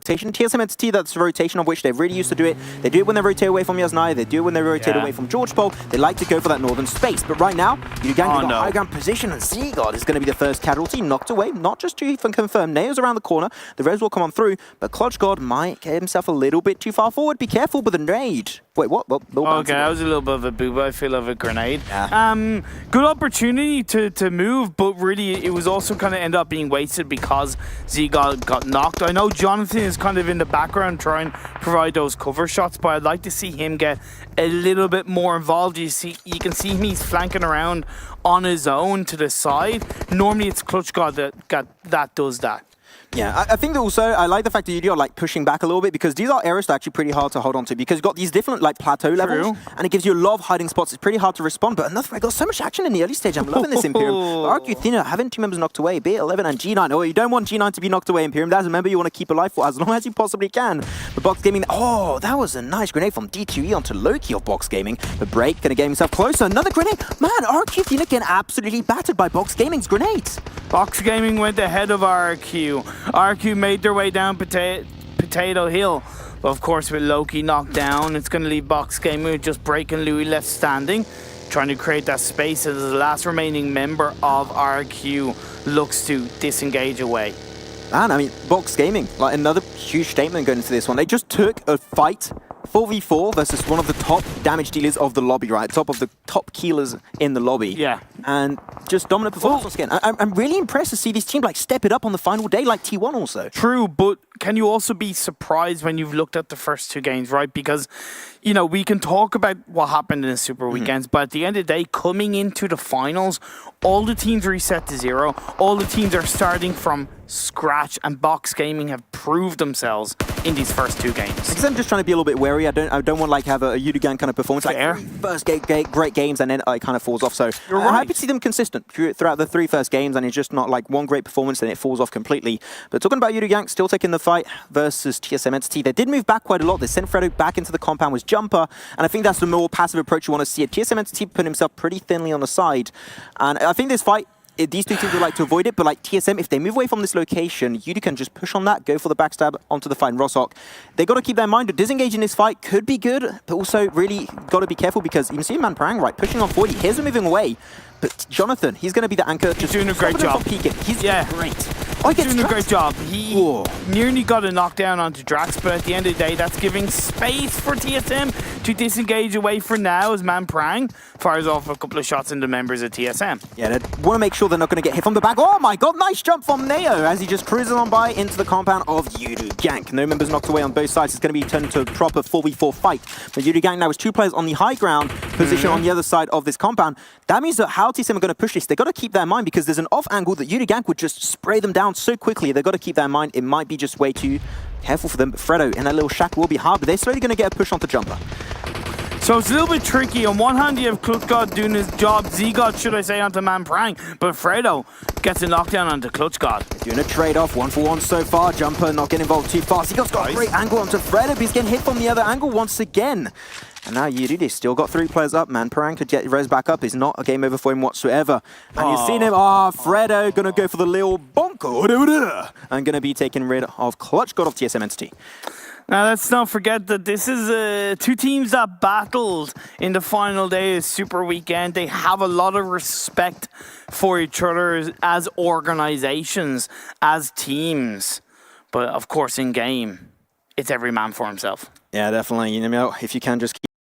rotation. TSMNT, that's the rotation of which they're really used to do it. They do it when they rotate away from Yasnai, they do it when they rotate away from George Paul. They like to go for that northern space. But right now, YODOO got high ground position, and DilseGod is going to be the first casualty knocked away. Not just to even confirm, Neo's around the corner. The res will come on through, but Clutchgod might get himself a little bit too far forward. Be careful with the nade. Wait, what? Okay, that was a little bit of a boob, I feel, of a grenade. Yeah. Good opportunity to move, but really it was also kind of end up being wasted because DilseGod got knocked. I know Jonathan is kind of in the background trying to provide those cover shots, but I'd like to see him get a little bit more involved. You can see him, he's flanking around on his own to the side. Normally it's Clutchgod that does that. Yeah, I think that also, I like the fact that YODOO are like pushing back a little bit because these are areas that are actually pretty hard to hold on to because you've got these different like plateau levels and it gives you a lot of hiding spots. It's pretty hard to respond, but another, I got so much action in the early stage. I'm loving this Imperium. Arcuthina having 2 members knocked away, B11 and G9. Oh, you don't want G9 to be knocked away, Imperium. That's a member you want to keep alive for as long as you possibly can. But Box Gaming, oh, that was a nice grenade from D2E onto Loki of Box Gaming. But Break gonna get himself closer. Another grenade. Man, Arcuthina getting absolutely battered by Box Gaming's grenades. Box Gaming went ahead of RQ. RQ made their way down Potato Hill. But of course, with Loki knocked down, it's going to leave Box Gaming with just Break and Louis left standing, trying to create that space as the last remaining member of RQ looks to disengage away. Man, I mean, Box Gaming, like another huge statement going into this one. They just took a fight 4v4 versus one of the top damage dealers of the lobby, right? Top of the top killers in the lobby. Yeah. And just dominant performance once again. I'm really impressed to see this team like step it up on the final day like T1 also. True, but can you also be surprised when you've looked at the first 2 games, right? Because, you know, we can talk about what happened in the Super Weekends, but at the end of the day, coming into the finals, all the teams reset to 0. All the teams are starting from scratch, and Box Gaming have proved themselves in these first 2 games. Because I'm just trying to be a little bit wary. I don't want like have a YODOO gang kind of performance like first great games and then it kind of falls off. So I'm happy to see them consistent throughout the 3 first games, and it's just not like one great performance and it falls off completely. But talking about YODOO gang, still taking the fight versus TSMNT. They did move back quite a lot. They sent Fredo back into the compound with Jumper, and I think that's the more passive approach you want to see. TSMNT put himself pretty thinly on the side, and I think this fight, these 2 teams would like to avoid it, but like TSM, if they move away from this location, YODOO can just push on that, go for the backstab onto the fight in Rossok. They got to keep that in mind. To disengage in this fight could be good, but also really got to be careful because you can see Man Parang, right, pushing on 40. Here's him moving away, but Jonathan, he's going to be the anchor. Just doing a great job. He's great. Oh, he's doing a great job. He nearly got a knockdown onto Drax, but at the end of the day, that's giving space for TSM to disengage away for now as Man Prang fires off a couple of shots into members of TSM. Yeah, they want to make sure they're not going to get hit from the back. Oh my god, nice jump from Neo as he just cruises on by into the compound of YODOO Gank. No members knocked away on both sides. It's going to be turned into a proper 4v4 fight. But YODOO Gank now has 2 players on the high ground position on the other side of this compound. That means that how TSM are going to push this, they've got to keep that in mind because there's an off angle that YODOO Gank would just spray them down so quickly. They've got to keep that in mind. It might be just way too careful for them, but Fredo in that little shack will be hard, but they're slowly going to get a push onto Jumper. So it's a little bit tricky. On one hand, you have Clutchgod doing his job, DilseGod, should I say, onto Man Prang, but Fredo gets a knockdown onto Clutchgod. Doing a trade-off, 1-for-1 so far. Jumper not getting involved too fast. DilseGod's got a great angle onto Fredo, but he's getting hit from the other angle once again. And now YODOO, they still got 3 players up. Man Parang could get res back up. It's not a game over for him whatsoever. And you've seen him, Fredo gonna go for the little bonko and gonna be taking rid of Clutchgod of TSMNT. Now, let's not forget that this is 2 teams that battled in the final day of Super Weekend. They have a lot of respect for each other as organizations, as teams. But of course, in game, it's every man for himself. Yeah, definitely. You know, if you can just keep